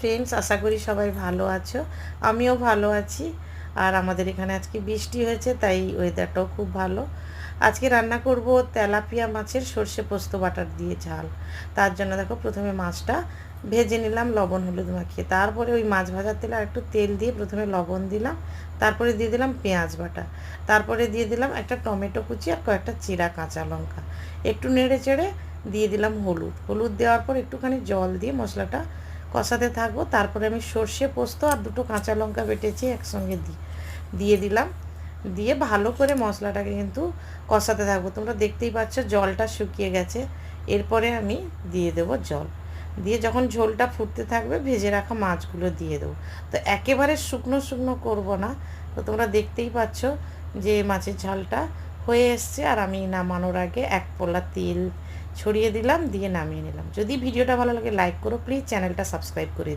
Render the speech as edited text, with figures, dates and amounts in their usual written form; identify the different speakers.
Speaker 1: Friends, আশা করি সবাই ভালো আছো। আমিও ভালো আছি। আর আমাদের এখানে আজকে বৃষ্টি হয়েছে, তাই ওয়েদারটাও খুব ভালো। আজকে রান্না করব তেলাপিয়া মাছের সর্ষে পোস্ত বাটার দিয়ে ঝাল। তার জন্য দেখো, প্রথমে মাছটা ভেজে নিলাম লবণ হলুদ মাখিয়ে। তারপরে ওই মাছ ভাজার তেলে আর একটু তেল দিয়ে প্রথমে লবণ দিলাম, তারপরে দিয়ে দিলাম পেঁয়াজ বাটা, তারপরে দিয়ে দিলাম একটা টমেটো কুচি আর কয়েকটা চিরা কাঁচা লঙ্কা। একটু নেড়ে চেড়ে দিয়ে দিলাম হলুদ। হলুদ দেওয়ার পর একটুখানি জল দিয়ে মশলাটা কষাতে থাকবো। তারপরে আমি সর্ষে পোস্ত আর দুটো কাঁচা লঙ্কা বেটেছি একসঙ্গে দিয়ে দিলাম। দিয়ে ভালো করে মশলাটাকে কিন্তু কষাতে থাকবো। তোমরা দেখতেই পাচ্ছ জলটা শুকিয়ে গেছে। এরপরে আমি দিয়ে দেবো জল। দিয়ে যখন ঝোলটা ফুটতে থাকবে, ভেজে রাখা মাছগুলো দিয়ে দেবো। তো একেবারে শুকনো শুকনো করবো না। তো তোমরা দেখতেই পাচ্ছ যে মাছের ঝালটা হয়ে এসছে। আর আমি নামানোর আগে এক পোলা তেল ছড়িয়ে দিলাম, দিয়ে নামিয়ে নিলাম। যদি ভিডিওটা ভালো লাগে লাইক করো প্লিজ, চ্যানেলটা সাবস্ক্রাইব করে দিও।